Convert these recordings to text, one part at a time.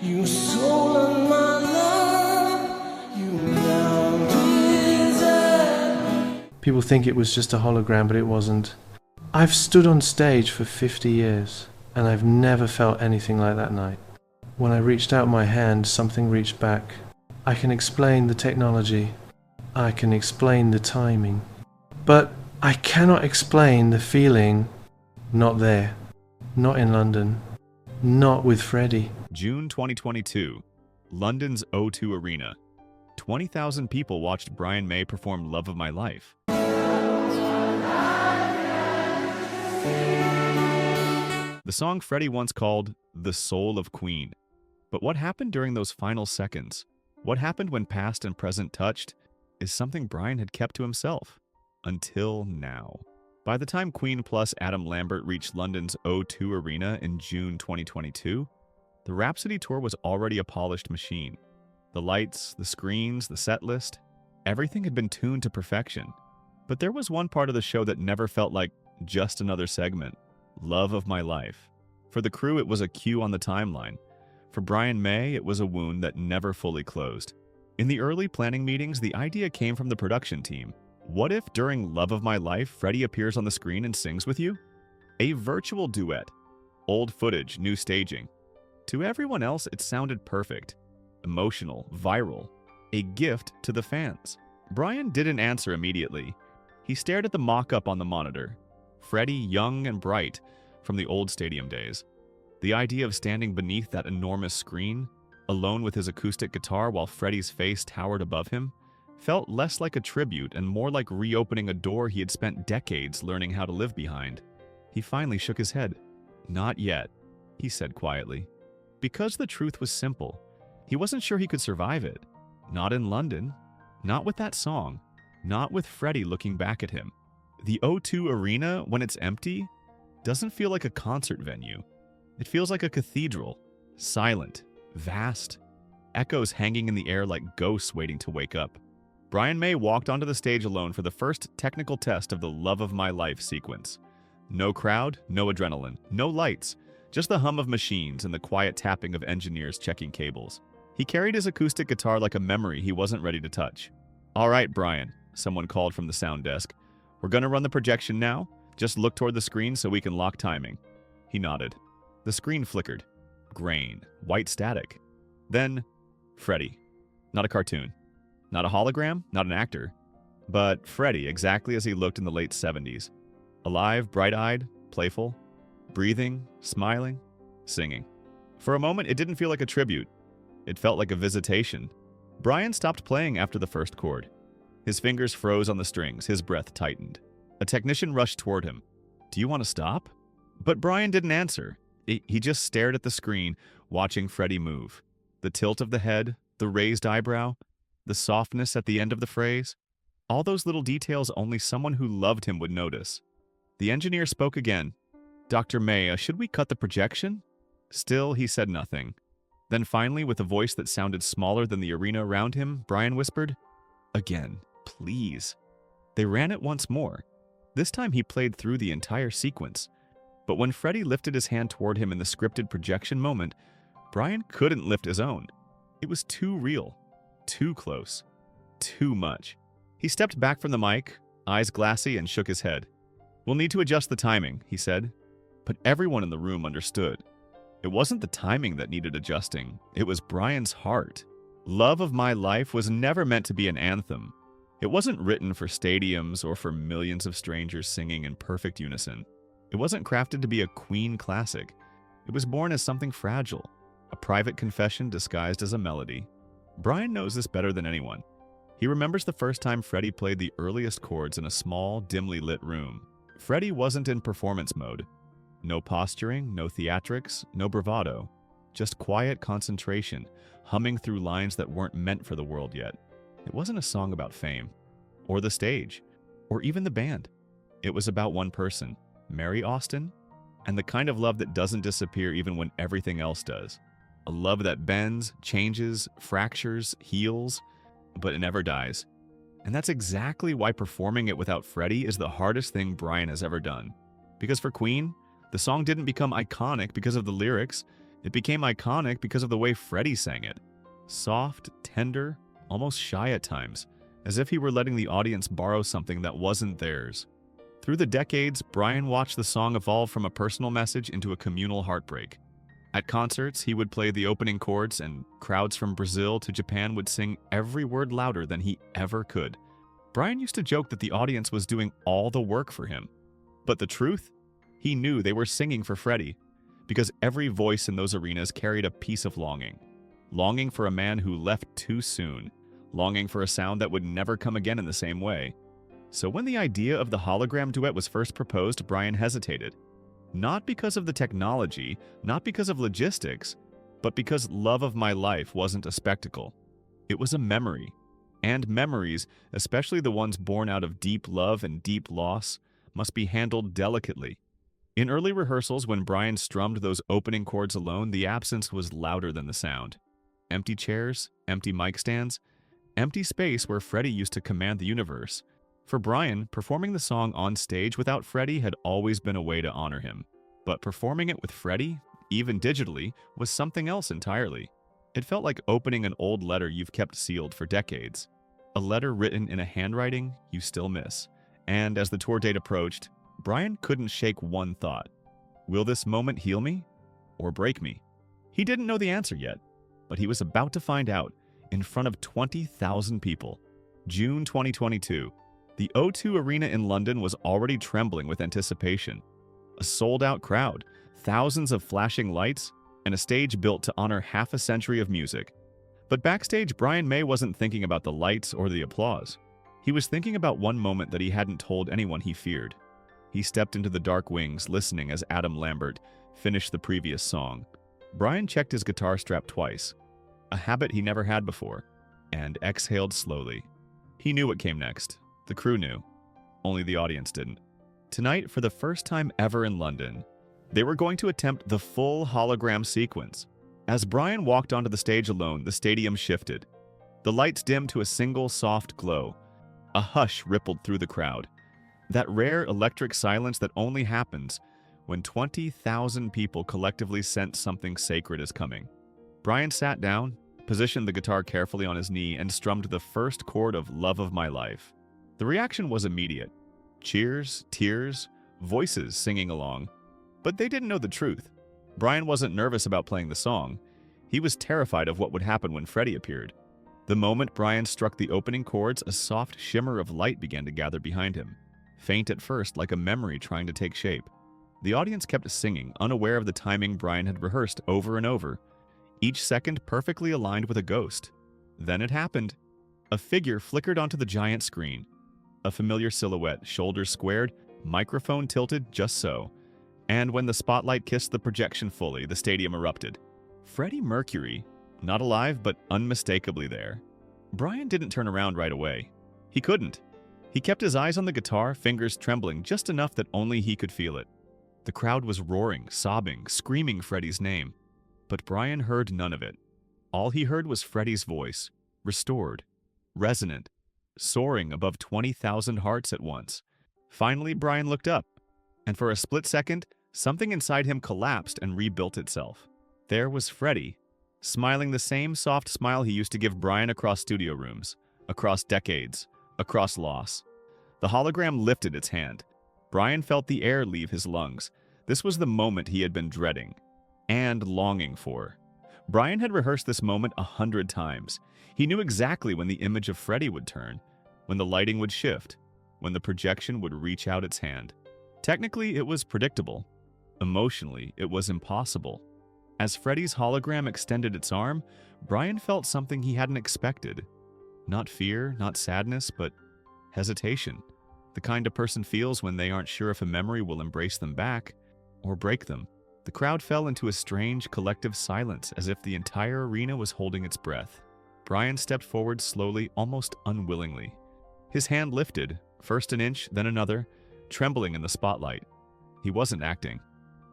You stolen my love, you now deserve. People think it was just a hologram, but it wasn't. I've stood on stage for 50 years, and I've never felt anything like that night. When I reached out my hand, something reached back. I can explain the technology. I can explain the timing. But I cannot explain the feeling not there. Not in London. Not with Freddie. June 2022, London's O2 Arena. 20,000 people watched Brian May perform Love of My Life. The song Freddie once called the soul of Queen. But what happened during those final seconds? What happened when past and present touched is something Brian had kept to himself. Until now. By the time Queen plus Adam Lambert reached London's O2 Arena in June 2022, the Rhapsody Tour was already a polished machine. The lights, the screens, the set list, everything had been tuned to perfection. But there was one part of the show that never felt like just another segment. Love of My Life. For the crew, it was a cue on the timeline. For Brian May, it was a wound that never fully closed. In the early planning meetings, the idea came from the production team. What if during Love of My Life, Freddie appears on the screen and sings with you? A virtual duet. Old footage, new staging. To everyone else, it sounded perfect. Emotional, viral. A gift to the fans. Brian didn't answer immediately. He stared at the mock-up on the monitor. Freddie, young and bright, from the old stadium days. The idea of standing beneath that enormous screen, alone with his acoustic guitar while Freddie's face towered above him, felt less like a tribute and more like reopening a door he had spent decades learning how to live behind. He finally shook his head. "Not yet," he said quietly. Because the truth was simple. He wasn't sure he could survive it. Not in London. Not with that song. Not with Freddie looking back at him. The O2 Arena, when it's empty, doesn't feel like a concert venue. It feels like a cathedral. Silent. Vast. Echoes hanging in the air like ghosts waiting to wake up. Brian May walked onto the stage alone for the first technical test of the Love of My Life sequence. No crowd, no adrenaline, no lights, just the hum of machines and the quiet tapping of engineers checking cables. He carried his acoustic guitar like a memory he wasn't ready to touch. "All right, Brian," someone called from the sound desk. "We're gonna run the projection now. Just look toward the screen so we can lock timing." He nodded. The screen flickered. Grain. White static. Then, Freddie. Not a cartoon. Not a hologram, not an actor. But Freddie, exactly as he looked in the late 70s. Alive, bright-eyed, playful, breathing, smiling, singing. For a moment, it didn't feel like a tribute. It felt like a visitation. Brian stopped playing after the first chord. His fingers froze on the strings, his breath tightened. A technician rushed toward him. "Do you want to stop?" But Brian didn't answer. He just stared at the screen, watching Freddie move. The tilt of the head, the raised eyebrow, the softness at the end of the phrase. All those little details only someone who loved him would notice. The engineer spoke again. "Dr. May, should we cut the projection?" Still, he said nothing. Then finally, with a voice that sounded smaller than the arena around him, Brian whispered, "Again, please." They ran it once more. This time he played through the entire sequence. But when Freddie lifted his hand toward him in the scripted projection moment, Brian couldn't lift his own. It was too real, too close, too much. He stepped back from the mic, eyes glassy, and shook his head. "We'll need to adjust the timing," he said. But everyone in the room understood. It wasn't the timing that needed adjusting. It was Brian's heart. Love of My Life was never meant to be an anthem. It wasn't written for stadiums or for millions of strangers singing in perfect unison. It wasn't crafted to be a Queen classic. It was born as something fragile, a private confession disguised as a melody. Brian knows this better than anyone. He remembers the first time Freddie played the earliest chords in a small, dimly lit room. Freddie wasn't in performance mode. No posturing, no theatrics, no bravado. Just quiet concentration, humming through lines that weren't meant for the world yet. It wasn't a song about fame, or the stage, or even the band. It was about one person, Mary Austin, and the kind of love that doesn't disappear even when everything else does. A love that bends, changes, fractures, heals, but it never dies. And that's exactly why performing it without Freddie is the hardest thing Brian has ever done. Because for Queen, the song didn't become iconic because of the lyrics, It became iconic because of the way Freddie sang it. Soft, tender, almost shy at times, as if he were letting the audience borrow something that wasn't theirs. Through the decades, Brian watched the song evolve from a personal message into a communal heartbreak. At concerts, he would play the opening chords, and crowds from Brazil to Japan would sing every word louder than he ever could. Brian used to joke that the audience was doing all the work for him. But the truth? He knew they were singing for Freddie, because every voice in those arenas carried a piece of longing. Longing for a man who left too soon. Longing for a sound that would never come again in the same way. So when the idea of the hologram duet was first proposed, Brian hesitated. Not because of the technology, not because of logistics, but because Love of My Life wasn't a spectacle. It was a memory. And memories, especially the ones born out of deep love and deep loss, must be handled delicately. In early rehearsals, when Brian strummed those opening chords alone, the absence was louder than the sound. Empty chairs, empty mic stands, empty space where Freddie used to command the universe. For Brian, performing the song on stage without Freddie had always been a way to honor him. But performing it with Freddie, even digitally, was something else entirely. It felt like opening an old letter you've kept sealed for decades. A letter written in a handwriting you still miss. And as the tour date approached, Brian couldn't shake one thought. Will this moment heal me or break me? He didn't know the answer yet, but he was about to find out in front of 20,000 people. June 2022. The O2 Arena in London was already trembling with anticipation. A sold-out crowd, thousands of flashing lights, and a stage built to honor half a century of music. But backstage, Brian May wasn't thinking about the lights or the applause. He was thinking about one moment that he hadn't told anyone he feared. He stepped into the dark wings, listening as Adam Lambert finished the previous song. Brian checked his guitar strap twice, a habit he never had before, and exhaled slowly. He knew what came next. The crew knew. Only the audience didn't. Tonight, for the first time ever in London, they were going to attempt the full hologram sequence. As Brian walked onto the stage alone, the stadium shifted. The lights dimmed to a single soft glow. A hush rippled through the crowd. That rare electric silence that only happens when 20,000 people collectively sense something sacred is coming. Brian sat down, positioned the guitar carefully on his knee, and strummed the first chord of Love of My Life. The reaction was immediate. Cheers, tears, voices singing along. But they didn't know the truth. Brian wasn't nervous about playing the song. He was terrified of what would happen when Freddie appeared. The moment Brian struck the opening chords, a soft shimmer of light began to gather behind him. Faint at first, like a memory trying to take shape. The audience kept singing, unaware of the timing Brian had rehearsed over and over. Each second perfectly aligned with a ghost. Then it happened. A figure flickered onto the giant screen. A familiar silhouette, shoulders squared, microphone tilted just so. And when the spotlight kissed the projection fully, the stadium erupted. Freddie Mercury, not alive but unmistakably there. Brian didn't turn around right away. He couldn't. He kept his eyes on the guitar, fingers trembling just enough that only he could feel it. The crowd was roaring, sobbing, screaming Freddie's name. But Brian heard none of it. All he heard was Freddie's voice, restored, resonant, soaring above 20,000 hearts at once. Finally, Brian looked up, and for a split second, something inside him collapsed and rebuilt itself. There was Freddie, smiling the same soft smile he used to give Brian across studio rooms, across decades, across loss. The hologram lifted its hand. Brian felt the air leave his lungs. This was the moment he had been dreading and longing for. Brian had rehearsed this moment 100 times. He knew exactly when the image of Freddie would turn, when the lighting would shift, when the projection would reach out its hand. Technically, it was predictable. Emotionally, it was impossible. As Freddie's hologram extended its arm, Brian felt something he hadn't expected. Not fear, not sadness, but hesitation. The kind a person feels when they aren't sure if a memory will embrace them back or break them. The crowd fell into a strange collective silence, as if the entire arena was holding its breath. Brian stepped forward slowly, almost unwillingly. His hand lifted, first an inch, then another, trembling in the spotlight. He wasn't acting.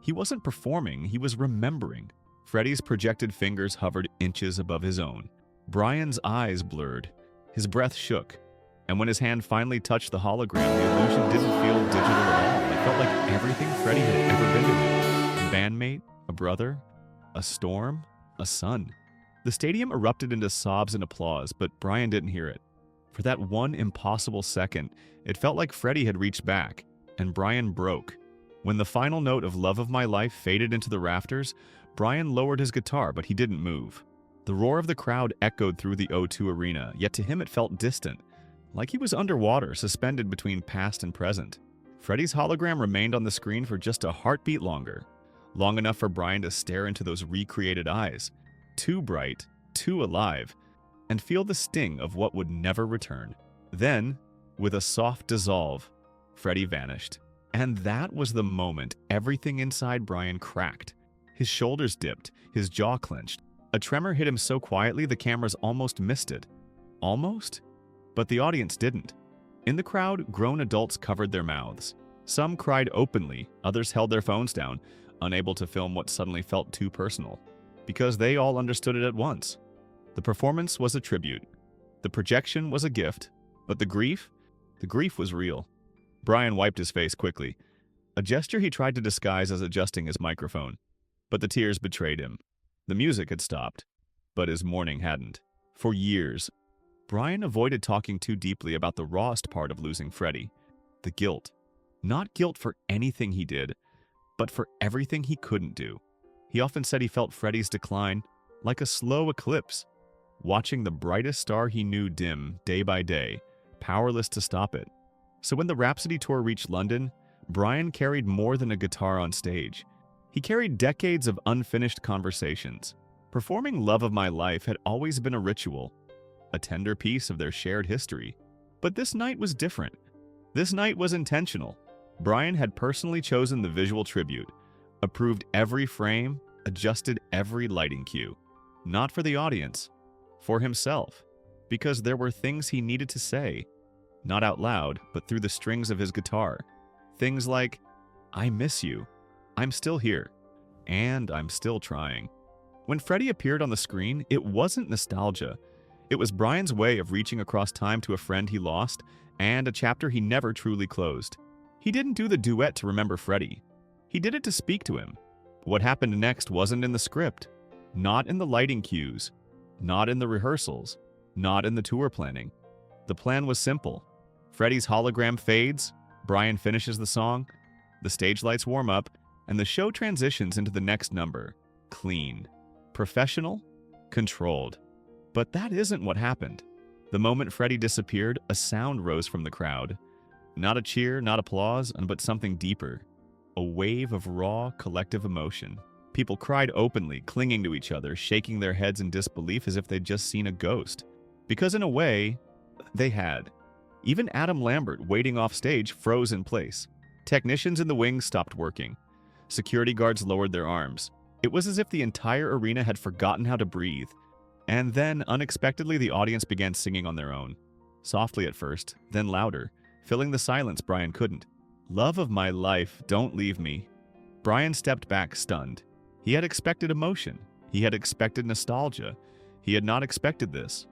He wasn't performing, he was remembering. Freddie's projected fingers hovered inches above his own. Brian's eyes blurred. His breath shook. And when his hand finally touched the hologram, the illusion didn't feel digital at all. It felt like everything Freddie had ever been to him. A bandmate, a brother, a storm, a sun. The stadium erupted into sobs and applause, but Brian didn't hear it. For that one impossible second, it felt like Freddie had reached back, and Brian broke. When the final note of Love of My Life faded into the rafters, Brian lowered his guitar, but he didn't move. The roar of the crowd echoed through the O2 arena, yet to him it felt distant, like he was underwater, suspended between past and present. Freddie's hologram remained on the screen for just a heartbeat longer, long enough for Brian to stare into those recreated eyes, too bright, too alive, and feel the sting of what would never return. Then, with a soft dissolve, Freddie vanished. And that was the moment everything inside Brian cracked. His shoulders dipped, his jaw clenched. A tremor hit him so quietly the cameras almost missed it. Almost? But the audience didn't. In the crowd, grown adults covered their mouths. Some cried openly, others held their phones down, unable to film what suddenly felt too personal, because they all understood it at once. The performance was a tribute. The projection was a gift, but the grief was real. Brian wiped his face quickly, a gesture he tried to disguise as adjusting his microphone. But the tears betrayed him. The music had stopped, but his mourning hadn't. For years, Brian avoided talking too deeply about the rawest part of losing Freddie, the guilt. Not guilt for anything he did, but for everything he couldn't do. He often said he felt Freddie's decline like a slow eclipse, watching the brightest star he knew dim day by day, powerless to stop it. So when the Rhapsody tour reached London, Brian carried more than a guitar on stage. He carried decades of unfinished conversations. Performing Love of My Life had always been a ritual, a tender piece of their shared history. But this night was different. This night was intentional. Brian had personally chosen the visual tribute, approved every frame, adjusted every lighting cue. Not for the audience, for himself, because there were things he needed to say, not out loud, but through the strings of his guitar. Things like, "I miss you, I'm still here, and I'm still trying." When Freddie appeared on the screen, it wasn't nostalgia. It was Brian's way of reaching across time to a friend he lost and a chapter he never truly closed. He didn't do the duet to remember Freddie. He did it to speak to him. What happened next wasn't in the script, not in the lighting cues, not in the rehearsals, not in the tour planning. The plan was simple. Freddie's hologram fades, Brian finishes the song, the stage lights warm up, and the show transitions into the next number. Clean, professional, controlled. But that isn't what happened. The moment Freddie disappeared, a sound rose from the crowd. Not a cheer, not applause, but something deeper. A wave of raw, collective emotion. People cried openly, clinging to each other, shaking their heads in disbelief as if they'd just seen a ghost. Because in a way, they had. Even Adam Lambert, waiting off stage, froze in place. Technicians in the wings stopped working. Security guards lowered their arms. It was as if the entire arena had forgotten how to breathe. And then, unexpectedly, the audience began singing on their own. Softly at first, then louder, filling the silence Brian couldn't. "Love of my life, don't leave me." Brian stepped back, stunned. He had expected emotion. He had expected nostalgia. He had not expected this.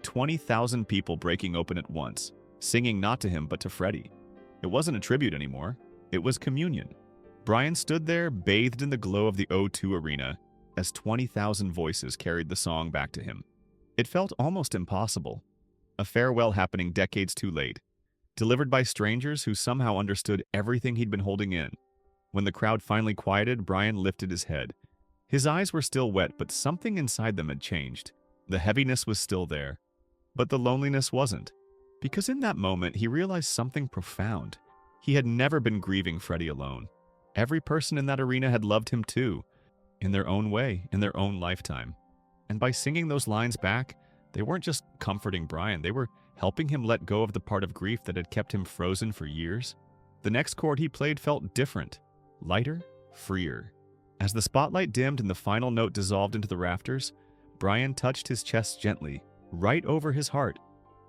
20,000 people breaking open at once, singing not to him but to Freddie. It wasn't a tribute anymore. It was communion. Brian stood there, bathed in the glow of the O2 arena, as 20,000 voices carried the song back to him. It felt almost impossible. A farewell happening decades too late, delivered by strangers who somehow understood everything he'd been holding in. When the crowd finally quieted, Brian lifted his head. His eyes were still wet, but something inside them had changed. The heaviness was still there, but the loneliness wasn't. Because in that moment, he realized something profound. He had never been grieving Freddie alone. Every person in that arena had loved him too, in their own way, in their own lifetime. And by singing those lines back, they weren't just comforting Brian, they were helping him let go of the part of grief that had kept him frozen for years. The next chord he played felt different, lighter, freer. As the spotlight dimmed and the final note dissolved into the rafters, Brian touched his chest gently, right over his heart,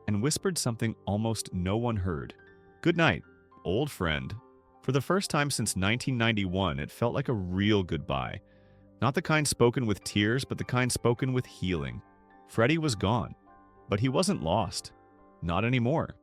and whispered something almost no one heard. "Good night, old friend." For the first time since 1991, it felt like a real goodbye. Not the kind spoken with tears, but the kind spoken with healing. Freddie was gone, but he wasn't lost. Not anymore.